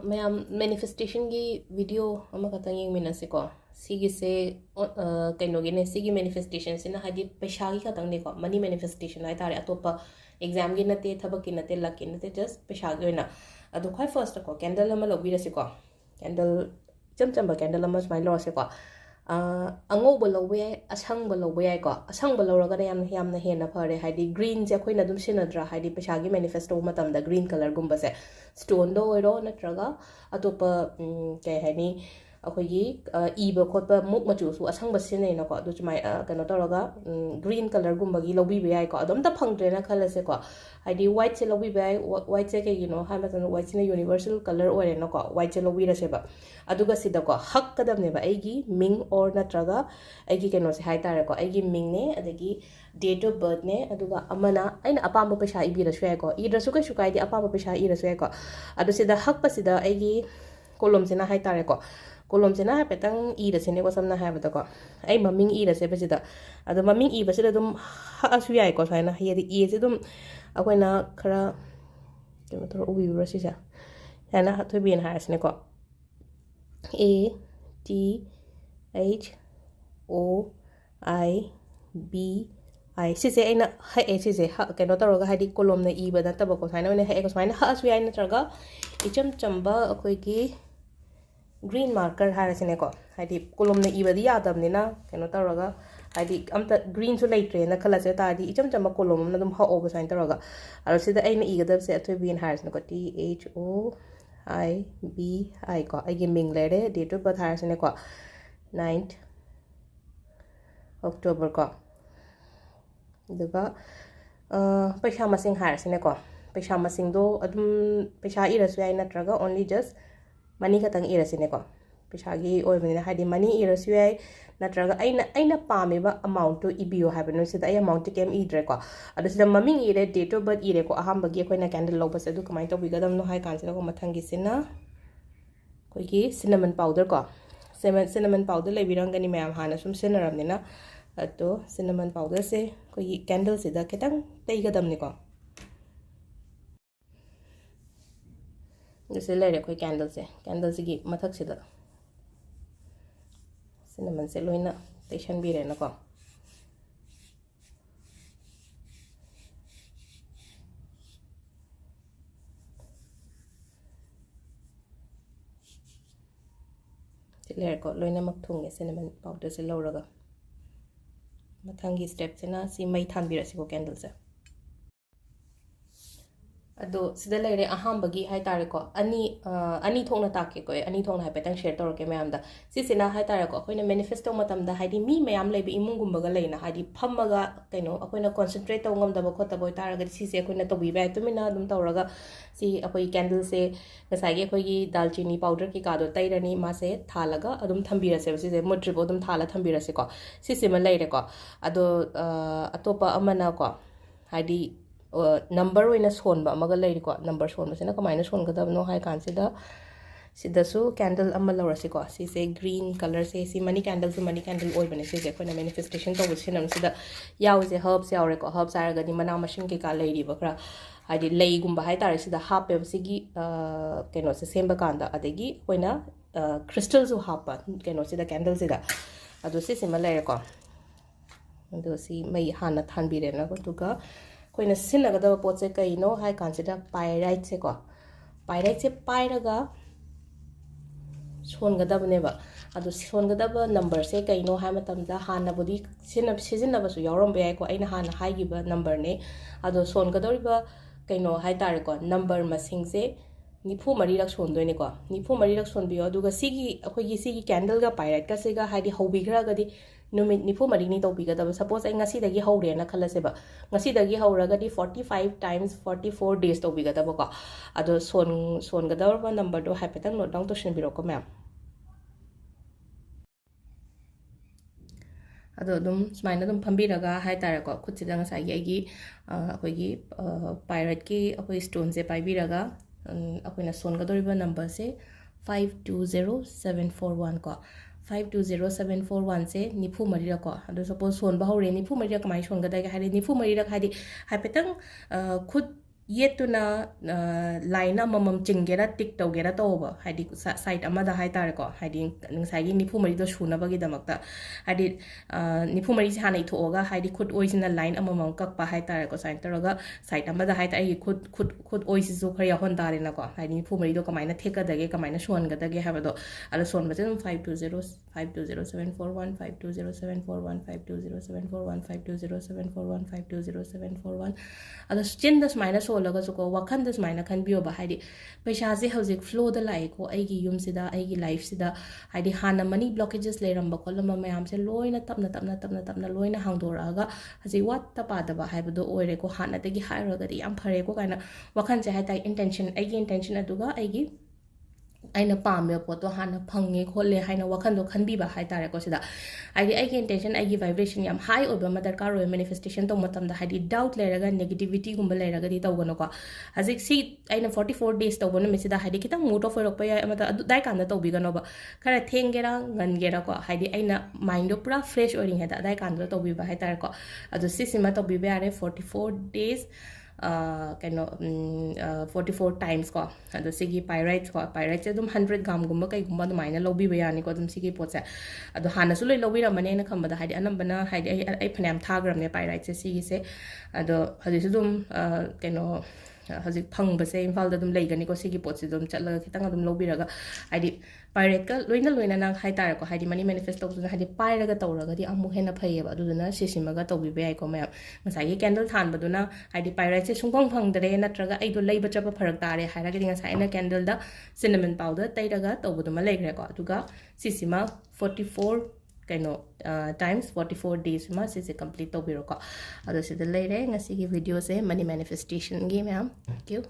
ꯃꯌꯥꯝ ꯃꯦꯅꯤꯐꯦꯁꯇꯦꯁꯟꯒꯤ ꯚꯤꯗꯤꯑꯣ ꯑꯃꯈꯛꯇꯪ ꯌꯦꯡꯃꯤꯟꯅꯁꯤꯀꯣ ꯁꯤꯒꯤꯁꯦ ꯀꯩꯅꯣꯒꯤꯅꯦ ꯁꯤꯒꯤ ꯃꯦꯅꯤꯐꯦꯁꯇꯦꯁꯟꯁꯤꯅ ꯍꯥꯏꯗꯤ ꯄꯩꯁꯥꯒꯤ ꯈꯛꯇꯪꯅꯦꯀꯣ ꯃꯅꯤ ꯃꯦꯅꯤꯐꯦꯁꯇꯦꯁꯟ ꯍꯥꯏꯇꯥꯔꯦ ꯑꯇꯣꯞꯄ ꯑꯦꯛꯖꯥꯝꯒꯤ ꯅꯠꯇꯦ ꯊꯕꯛꯀꯤ ꯅꯠꯇꯦ ꯂꯛꯀꯤ ꯅꯠꯇꯦ ꯖꯁ ꯄꯩꯁꯥꯒꯤ ꯑꯣꯏꯅ ꯑꯗꯣ ꯈ꯭ꯋꯥꯏ ꯐꯥꯔꯁꯇꯀꯣ ꯀꯦꯟꯗꯜ ꯑꯃ ꯂꯧꯕꯤꯔꯁꯤꯀꯣ ꯀꯦꯟꯗꯜ ꯏꯆꯝ ꯆꯝꯕ ꯀꯦꯟꯗꯜ ꯑꯃ ꯁꯨꯃꯥꯏꯅ ꯂꯧꯔꯁꯤꯀꯣ ꯑꯉꯧꯕ ꯂꯧꯕ ꯌꯥꯏ ꯑꯁꯪꯕ ꯂꯧꯕ ꯌꯥꯏꯀꯣ ꯑꯁꯪꯕ ꯂꯧꯔꯒꯅ ꯌꯥꯝꯅ ꯍꯦꯟꯅ ꯐꯔꯦ ꯍꯥꯏꯗꯤ ꯒ꯭ꯔꯤꯟꯁꯦ ꯑꯩꯈꯣꯏꯅ ꯑꯗꯨꯝ ꯁꯤꯖꯤꯟꯅꯗ꯭ꯔꯥ ꯍꯥꯏꯗꯤ ꯄꯩꯁꯥꯒꯤ ꯃꯦꯅꯤꯐꯦꯁ ꯇꯧꯕ ꯃꯇꯝꯗ ꯒ꯭ꯔꯤꯟ ꯀꯂꯔꯒꯨꯝꯕꯁꯦ ꯁ꯭ꯇꯣꯟꯗ ꯑꯣꯏꯔꯣ ꯅꯠꯇ꯭ꯔꯒ ꯑꯇꯣꯞꯄ ꯀꯩ ꯍꯥꯏꯅꯤ ꯑꯩꯈꯣꯏꯒꯤ ꯏꯕ ꯈꯣꯠꯄ ꯃꯨꯛ ꯃꯆꯨꯁꯨ ꯑꯁꯪꯕ ꯁꯤꯖꯤꯟꯅꯩꯅꯀꯣ ꯑꯗꯨ ꯁꯨꯃꯥꯏꯅ ꯀꯩꯅꯣ ꯇꯧꯔꯒ ꯒ꯭ꯔꯤꯟ ꯀꯂꯔꯒꯨꯝꯕꯒꯤ ꯂꯧꯕꯤꯕ ꯌꯥꯏꯀꯣ ꯑꯗꯣ ꯑꯝꯇ ꯐꯪꯗ꯭ꯔꯦꯅ ꯈꯜꯂꯁꯦꯀꯣ ꯍꯥꯏꯗꯤ ꯋꯥꯏꯠꯁꯦ ꯂꯧꯕꯤꯕ ꯌꯥꯏ ꯋꯥꯏꯠꯁꯦ ꯀꯩꯒꯤꯅꯣ ꯍꯥꯏꯕ ꯃꯇꯝꯗ ꯋꯥꯏꯠꯁꯤꯅ ꯌꯨꯅꯤꯚꯔꯁꯦꯜ ꯀꯂꯔ ꯑꯣꯏꯔꯦꯅꯀꯣ ꯋꯥꯏꯠꯁꯦ ꯂꯧꯕꯤꯔꯁꯦꯕ ꯑꯗꯨꯒ ꯁꯤꯗꯀꯣ ꯍꯛꯀꯗꯕꯅꯦꯕ ꯑꯩꯒꯤ ꯃꯤꯡ ꯑꯣꯔ ꯅꯠꯇ꯭ꯔꯒ ꯑꯩꯒꯤ ꯀꯩꯅꯣꯁꯦ ꯍꯥꯏꯇꯥꯔꯦꯀꯣ ꯑꯩꯒꯤ ꯃꯤꯡꯅꯦ ꯑꯗꯒꯤ ꯗꯦꯠ ꯑꯣꯐ ꯕꯔꯊꯅꯦ ꯑꯗꯨꯒ ꯑꯃꯅ ꯑꯩꯅ ꯑꯄꯥꯝꯕ ꯄꯩꯁꯥ ꯏꯕꯤꯔꯁꯨ ꯌꯥꯏꯀꯣ ꯏꯗ꯭ꯔꯁꯨ ꯀꯩꯁꯨ ꯀꯥꯏꯗꯦ ꯑꯄꯥꯝꯕ ꯄꯩꯁꯥ ꯏꯔꯁꯨ ꯌꯥꯏꯀꯣ ꯑꯗꯣ ꯁꯤꯗ ꯍꯛꯄꯁꯤꯗ ꯑꯩꯒꯤ ꯀꯣꯂꯣꯝꯁꯤꯅ ꯍꯥꯏꯇꯥꯔꯦꯀꯣ ꯀꯣꯂꯣꯝꯁꯤꯅ ꯍꯥꯏꯐꯦꯠꯇꯪ ꯏꯔꯁꯤꯅꯦꯀꯣ ꯁꯝꯅ ꯍꯥꯏꯔꯕꯗꯀꯣ ꯑꯩ ꯃꯃꯤꯡ ꯏꯔꯁꯦꯕ ꯁꯤꯗ ꯑꯗꯣ ꯃꯃꯤꯡ ꯏꯕꯁꯤꯗ ꯑꯗꯨꯝ ꯍꯛꯑꯁꯨ ꯌꯥꯏꯀꯣ ꯁꯨꯃꯥꯏꯅ ꯍꯥꯏꯗꯤ ꯑꯦꯁꯦ ꯑꯗꯨꯝ ꯑꯩꯈꯣꯏꯅ ꯈꯔ ꯀꯩꯅꯣ ꯇꯧꯔ ꯎꯕꯤꯕ꯭ꯔꯥ ꯁꯤꯁꯦ ꯁꯨꯃꯥꯏꯅ ꯊꯣꯏꯕꯤꯅ ꯍꯥꯏꯔꯁꯤꯅꯦꯀꯣ A T H O I B I ꯁꯤꯁꯦ ꯑꯩꯅ ꯍꯛꯑꯦ ꯁꯤꯁꯦ ꯀꯩꯅꯣ ꯇꯧꯔꯒ ꯍꯥꯏꯗꯤ ꯀꯣꯂꯣꯝꯅ ꯏꯕ ꯅꯠꯇꯕꯀꯣ ꯁꯨꯃꯥꯏꯅ ꯑꯣꯏꯅ ꯍꯛꯑꯦꯀꯣ ꯁꯨꯃꯥꯏꯅ ꯍꯛꯑꯁꯨ ꯌꯥꯏ ꯅꯠꯇ꯭ꯔꯒ ꯏꯆꯝ ꯆꯝꯕ ꯑꯩꯈꯣꯏꯒꯤ ꯒ꯭ꯔꯤꯟ ꯃꯥꯔꯀꯔ ꯍꯥꯏꯔꯁꯤꯅꯦꯀꯣ ꯍꯥꯏꯗꯤ ꯀꯣꯂꯣꯝꯅ ꯏꯕꯗꯤ ꯌꯥꯗꯕꯅꯤꯅ ꯀꯩꯅꯣ ꯇꯧꯔꯒ ꯍꯥꯏꯗꯤ ꯑꯝꯇ ꯒ꯭ꯔꯤꯟꯁꯨ ꯂꯩꯇ꯭ꯔꯦꯅ ꯈꯜꯂꯁꯦ ꯇꯥꯔꯗꯤ ꯏꯆꯝ ꯆꯝꯕ ꯀꯣꯂꯣꯝ ꯑꯃꯅ ꯑꯗꯨꯝ ꯍꯛꯑꯣꯕ ꯁꯨꯃꯥꯏꯅ ꯇꯧꯔꯒ ꯑꯗꯣ ꯁꯤꯗ ꯑꯩꯅ ꯏꯒꯗꯕꯁꯦ ꯑꯊꯣꯏꯕꯤꯅ ꯍꯥꯏꯔꯁꯤꯅꯦꯀꯣ T H O I B I ꯀꯣ ꯑꯩꯒꯤ ꯃꯤꯡ ꯂꯩꯔꯦ ꯗꯦꯠ ꯑꯣꯐ ꯕꯔꯊ ꯍꯥꯏꯔꯁꯤꯅꯦꯀꯣ 9th October ꯀꯣ ꯑꯗꯨꯒ ꯄꯩꯁꯥ ꯃꯁꯤꯡ ꯍꯥꯏꯔꯁꯤꯅꯦꯀꯣ ꯄꯩꯁꯥ ꯃꯁꯤꯡꯗꯣ ꯑꯗꯨꯝ ꯄꯩꯁꯥ ꯏꯔꯁꯨ ꯌꯥꯏ ꯅꯠꯇ꯭ꯔꯒ ꯑꯣꯟꯂꯤ ꯖꯁ ꯃꯅꯤ ꯈꯛꯇꯪ ꯏꯔꯁꯤꯅꯦꯀꯣ ꯄꯩꯁꯥꯒꯤ ꯑꯣꯏꯕꯅꯤꯅ ꯍꯥꯏꯗꯤ ꯃꯅꯤ ꯏꯔꯁꯨ ꯌꯥꯏ ꯅꯠꯇ꯭ꯔꯒ ꯑꯩꯅ ꯄꯥꯝꯃꯤꯕ ꯑꯃꯥꯎꯟꯠꯇꯨ ꯏꯕꯤꯌꯣ ꯍꯥꯏꯕꯅꯤ ꯁꯤꯗ ꯑꯩ ꯑꯃꯥꯎꯟꯠꯇꯤ ꯀꯩꯝ ꯏꯗ꯭ꯔꯦꯀꯣ ꯑꯗꯣ ꯁꯤꯗ ꯃꯃꯤꯡ ꯏꯔꯦ ꯗꯦꯠ ꯑꯣꯐ ꯕꯔꯊ ꯏꯔꯦꯀꯣ ꯑꯍꯥꯟꯕꯒꯤ ꯑꯩꯈꯣꯏꯅ ꯀꯦꯟꯗꯜ ꯂꯧꯕꯁꯦ ꯑꯗꯨ ꯀꯃꯥꯏꯅ ꯇꯧꯕꯤꯒꯗꯕꯅꯣ ꯍꯥꯏ ꯀꯥꯟꯁꯤꯗꯀꯣ ꯃꯊꯪꯒꯤꯁꯤꯅ ꯑꯩꯈꯣꯏꯒꯤ ꯁꯤꯅꯃꯟ ꯄꯥꯎꯗꯔ ꯀꯣ ꯁꯤꯅꯃꯟ ꯄꯥꯎꯗꯔ ꯂꯩꯕꯤꯔꯝꯒꯅꯤ ꯃꯌꯥꯝ ꯍꯥꯟꯅ ꯁꯨꯝ ꯁꯤꯖꯤꯟꯅꯔꯕꯅꯤꯅ ꯑꯗꯣ ꯁꯤꯅꯃꯟ ꯄꯥꯎꯗꯔꯁꯦ ꯑꯩꯈꯣꯏꯒꯤ ꯀꯦꯟꯗꯜꯁꯤꯗ ꯈꯤꯇꯪ ꯇꯩꯒꯗꯕꯅꯤꯀꯣ ꯁꯤ ꯂꯩꯔꯦ ꯑꯩꯈꯣꯏ ꯀꯦꯟꯗꯜꯁꯦ ꯀꯦꯟꯗꯜꯁꯤꯒꯤ ꯃꯊꯛꯁꯤꯗ ꯁꯤꯅꯃꯟꯁꯦ ꯂꯣꯏꯅ ꯇꯩꯁꯟꯕꯤꯔꯦꯅꯀꯣ ꯁꯤ ꯂꯩꯔꯦꯀꯣ ꯂꯣꯏꯅꯃꯛ ꯊꯨꯡꯉꯦ ꯁꯤꯅꯃꯟ ꯄꯥꯎꯗꯔꯁꯦ ꯂꯧꯔꯒ ꯃꯊꯪꯒꯤ ꯁ꯭ꯇꯦꯞꯁꯤꯅ ꯁꯤ ꯃꯩ ꯊꯥꯟꯕꯤꯔꯁꯤꯀꯣ ꯀꯦꯟꯗꯜꯁꯦ ꯑꯗꯣ ꯁꯤꯗ ꯂꯩꯔꯦ ꯑꯍꯥꯟꯕꯒꯤ ꯍꯥꯏꯇꯥꯔꯦꯀꯣ ꯑꯅꯤ ꯊꯣꯛꯅ ꯇꯥꯛꯀꯦꯀꯣ ꯑꯅꯤ ꯊꯣꯛꯅ ꯍꯥꯏꯐꯦꯠꯇꯪ ꯁꯦꯌꯔ ꯇꯧꯔꯛꯀꯦ ꯃꯌꯥꯝꯗ ꯁꯤꯁꯤꯅ ꯍꯥꯏꯇꯥꯔꯦꯀꯣ ꯑꯩꯈꯣꯏꯅ ꯃꯦꯅꯤꯐꯦꯁ ꯇꯧꯕ ꯃꯇꯝꯗ ꯍꯥꯏꯗꯤ ꯃꯤ ꯃꯌꯥꯝ ꯂꯩꯕ ꯏꯃꯨꯡꯒꯨꯝꯕꯒ ꯂꯩꯅ ꯍꯥꯏꯗꯤ ꯐꯝꯃꯒ ꯀꯩꯅꯣ ꯑꯩꯈꯣꯏꯅ ꯀꯣꯟꯁꯦꯟꯇ꯭ꯔꯦꯠ ꯇꯧꯕ ꯉꯝꯗꯕ ꯈꯣꯠꯇꯕ ꯑꯣꯏꯇꯥꯔꯒꯗꯤ ꯁꯤꯁꯦ ꯑꯩꯈꯣꯏꯅ ꯇꯧꯕꯤꯕ ꯌꯥꯏ ꯇꯨꯃꯤꯟꯅ ꯑꯗꯨꯝ ꯇꯧꯔꯒ ꯁꯤ ꯑꯩꯈꯣꯏ ꯀꯦꯟꯗꯜꯁꯦ ꯉꯁꯥꯏꯒꯤ ꯑꯩꯈꯣꯏꯒꯤ ꯗꯥꯜꯆꯤꯅꯤ ꯄꯥꯎꯗꯔ ꯀꯩꯀꯥꯗꯣ ꯇꯩꯔꯅꯤ ꯃꯥꯁꯦ ꯊꯥꯜꯂꯒ ꯑꯗꯨꯝ ꯊꯝꯕꯤꯔꯁꯦꯕ ꯁꯤꯁꯦ ꯃꯨꯠꯇ꯭ꯔꯤꯐꯥꯎ ꯑꯗꯨꯝ ꯊꯥꯜꯂ ꯊꯝꯕꯤꯔꯁꯦꯀꯣ ꯁꯤꯁꯤꯃ ꯂꯩꯔꯦꯀꯣ ꯑꯗꯣ ꯑꯇꯣꯞꯄ ꯑꯃꯅꯀꯣ ꯍꯥꯏꯗꯤ ꯅꯝꯕꯔ ꯑꯣꯏꯅ ꯁꯣꯟꯕ ꯑꯃꯒ ꯂꯩꯔꯤꯀꯣ ꯅꯝꯕꯔ ꯁꯣꯟꯕꯁꯤꯅ ꯀꯃꯥꯏꯅ ꯁꯣꯟꯒꯗꯕꯅꯣ ꯍꯥꯏ ꯀꯥꯟꯁꯤꯗ ꯁꯤꯗꯁꯨ ꯀꯦꯟꯗꯜ ꯑꯃ ꯂꯧꯔꯁꯤꯀꯣ ꯁꯤꯁꯦ ꯒ꯭ꯔꯤꯟ ꯀꯂꯔꯁꯦ ꯁꯤ ꯃꯅꯤ ꯀꯦꯟꯗꯜꯁꯨ ꯃꯅꯤ ꯀꯦꯟꯗꯜ ꯑꯣꯏꯕꯅꯦ ꯁꯤꯁꯦ ꯑꯩꯈꯣꯏꯅ ꯃꯦꯅꯤꯐꯦꯁꯇꯦꯁꯟ ꯇꯧꯕ ꯁꯤꯖꯤꯟꯅꯕꯁꯤꯗ ꯌꯥꯎꯔꯤꯁꯦ ꯍꯔꯕꯁ ꯌꯥꯎꯔꯦꯀꯣ ꯍꯔꯕꯁ ꯍꯥꯏꯔꯒꯗꯤ ꯃꯅꯥ ꯃꯁꯤꯡ ꯀꯩꯀꯥ ꯂꯩꯔꯤꯕ ꯈꯔ ꯍꯥꯏꯗꯤ ꯂꯩꯒꯨꯝꯕ ꯍꯥꯏꯇꯥꯔꯦ ꯁꯤꯗ ꯍꯥꯞꯄꯦꯕ ꯁꯤꯒꯤ ꯀꯩꯅꯣꯁꯦ ꯁꯦꯝꯕ ꯀꯥꯟꯗ ꯑꯗꯒꯤ ꯑꯩꯈꯣꯏꯅ ꯀ꯭ꯔꯤꯁꯇꯜꯁꯨ ꯍꯥꯞꯄ ꯀꯩꯅꯣꯁꯤꯗ ꯀꯦꯟꯗꯜꯁꯤꯗ ꯑꯗꯣ ꯁꯤꯁꯤꯃ ꯂꯩꯔꯦꯀꯣ ꯑꯗꯣ ꯁꯤ ꯃꯩ ꯍꯥꯟꯅ ꯊꯥꯟꯕꯤꯔꯦꯅ ꯑꯗꯨꯒ ꯑꯩꯈꯣꯏꯅ ꯁꯤꯖꯤꯟꯅꯒꯗꯕ ꯄꯣꯠꯁꯦ ꯀꯩꯅꯣ ꯍꯥꯏ ꯀꯥꯟꯁꯤꯗ ꯄꯥꯏꯔꯥꯏꯠꯁꯦꯀꯣ ꯄꯥꯏꯔꯥꯏꯠꯁꯦ ꯄꯥꯏꯔꯒ ꯁꯣꯟꯒꯗꯕꯅꯦꯕ ꯑꯗꯣ ꯁꯣꯟꯒꯗꯕ ꯅꯝꯕꯔꯁꯦ ꯀꯩꯅꯣ ꯍꯥꯏ ꯃꯇꯝꯗ ꯍꯥꯟꯅꯕꯨꯗꯤ ꯁꯤꯖꯤꯟꯅꯕꯁꯨ ꯌꯥꯎꯔꯝꯕ ꯌꯥꯏꯀꯣ ꯑꯩꯅ ꯍꯥꯟꯅ ꯍꯥꯏꯈꯤꯕ ꯅꯝꯕꯔꯅꯦ ꯑꯗꯣ ꯁꯣꯟꯒꯗꯧꯔꯤꯕ ꯀꯩꯅꯣ ꯍꯥꯏꯇꯥꯔꯦꯀꯣ ꯅꯝꯕꯔ ꯃꯁꯤꯡꯁꯦ 94ꯔꯛ ꯁꯣꯟꯗꯣꯏꯅꯦꯀꯣ 94ꯔꯛ ꯁꯣꯟꯕꯤꯌꯣ ꯑꯗꯨꯒ ꯁꯤꯒꯤ ꯀꯦꯟꯗꯜꯒ ꯄꯥꯏꯔꯥꯏꯠꯀꯁꯤꯒ ꯍꯥꯏꯗꯤ ꯍꯧꯕꯤꯈ꯭ꯔꯒꯗꯤ ꯅꯨꯃꯤꯠ 94ꯅꯤ ꯇꯧꯕꯤꯒꯗꯕ ꯁꯄꯣꯁ ꯑꯩ ꯉꯁꯤꯗꯒꯤ ꯍꯧꯔꯦꯅ ꯈꯜꯂꯁꯦꯕ ꯉꯁꯤꯗꯒꯤ ꯍꯧꯔꯒꯗꯤ 45 times 44 days ꯇꯧꯕꯤꯒꯗꯕꯀꯣ ꯑꯗꯣ ꯁꯣꯟꯒꯗꯧꯔꯕ ꯅꯝꯕꯔꯗꯣ ꯍꯥꯏꯐꯦꯠꯇꯪ ꯅꯣꯠ ꯗꯥꯎꯟ ꯇꯧꯁꯤꯟꯕꯤꯔꯣꯀꯣ ꯃꯌꯥꯝ ꯑꯗꯣ ꯑꯗꯨꯝ ꯁꯨꯃꯥꯏꯅ ꯑꯗꯨꯝ ꯐꯝꯕꯤꯔꯒ ꯍꯥꯏꯇꯥꯔꯦꯀꯣ ꯈꯨꯠꯁꯤꯗ ꯉꯁꯥꯏꯒꯤ ꯑꯩꯈꯣꯏꯒꯤ ꯄꯥꯏꯔꯠꯀꯤ ꯑꯩꯈꯣꯏ ꯁ꯭ꯇꯣꯟꯁꯦ ꯄꯥꯏꯕꯤꯔꯒ ꯑꯩꯈꯣꯏꯅ ꯁꯣꯟꯒꯗꯧꯔꯤꯕ ꯅꯝꯕꯔꯁꯦ 520741 ꯀꯣ 520741ꯁꯦ 94ꯔꯛ ꯀꯣ ꯑꯗꯣ ꯁꯄꯣꯁ ꯁꯣꯟꯕ ꯍꯧꯔꯦ 94ꯔꯛ ꯀꯃꯥꯏꯅ ꯁꯣꯟꯒꯗꯒꯦ ꯍꯥꯏꯗꯤ 94ꯔꯛ ꯍꯥꯏꯗꯤ ꯍꯥꯏꯐꯦꯠꯇꯪ ꯈꯨꯠ yetuna line amamam chingera tik togera toba hadi site amada hai tare ko hadi ngsagi nipu mari do shuna bagi damakta hadi nipu mari si hanai thoga hadi khut oisina line amamam kak pa hai tare ko sign taraga site amada hai tare khut oisi zo khari hon dare na ko hadi nipu mari do kamaina theka dage kamaina shon ga dage habado ala son bate 520741 520741 520741 520741 520741 ada chin das minus so laga so ko wakan das minus kan bio ba haidi paisa je hojik flow da lai ko ai gi yum sida ai gi life sida haidi hana money blockages le ram ba kolama mayam se loina tapna loina hangdora ga haji wat ta pa da ba haibu do oire ko hana de gi hairo ga di am phare ko kaina wakan je hai tai intention ai gi intention aduga ai gi aina pambe poto hana phange khole haina wakhan do khan bi ba hai tare ko sida ai intention ai vibration yam high oba ma darkar oi manifestation to matam da hai doubt le raga negativity gumba le raga di tawgono ko hazik si aina 44 days tawgono me sida hai kitang mood of rock pa ya mata dai kan da tawbi gano ba khara thengera ngangera ko hai aina mind do pura fresh oring heda dai kan da tawbi ba hai tare ko adu si sima tawbi ba are 44 days kano 44 times ko ado sigi pyrite ko pyrite se dum 100 gram gumba kai gumba dum aina lobi bayani ko dum sigi pot se ado hana su loi lobi ramane na khamba da haidi anambana haidi ai phanam thagram ne pyrite se sigi se ado hadi su dum kano hajik phang base imphal da dum leigani ko sigi pot se dum chatla khitang dum lobi raga haidi pyrite ka loina na hai tar ko haidi mani manifest to haidi pyraga tawraga di amu hena phayeba aduna sisimaga tawbi be ai ko mayam ngasai candle than baduna haidi pyrite se sungpang phang dare natraga ai do leiba chapa pharak tare hairaga di ngasai na candle da cinnamon powder tairaga tawbuduma leigre ko aduga sisima 44 kano times 44 days ma sise complete tawbiro ko ado sida leire ngasi gi video se money manifestation gi ma'am thank you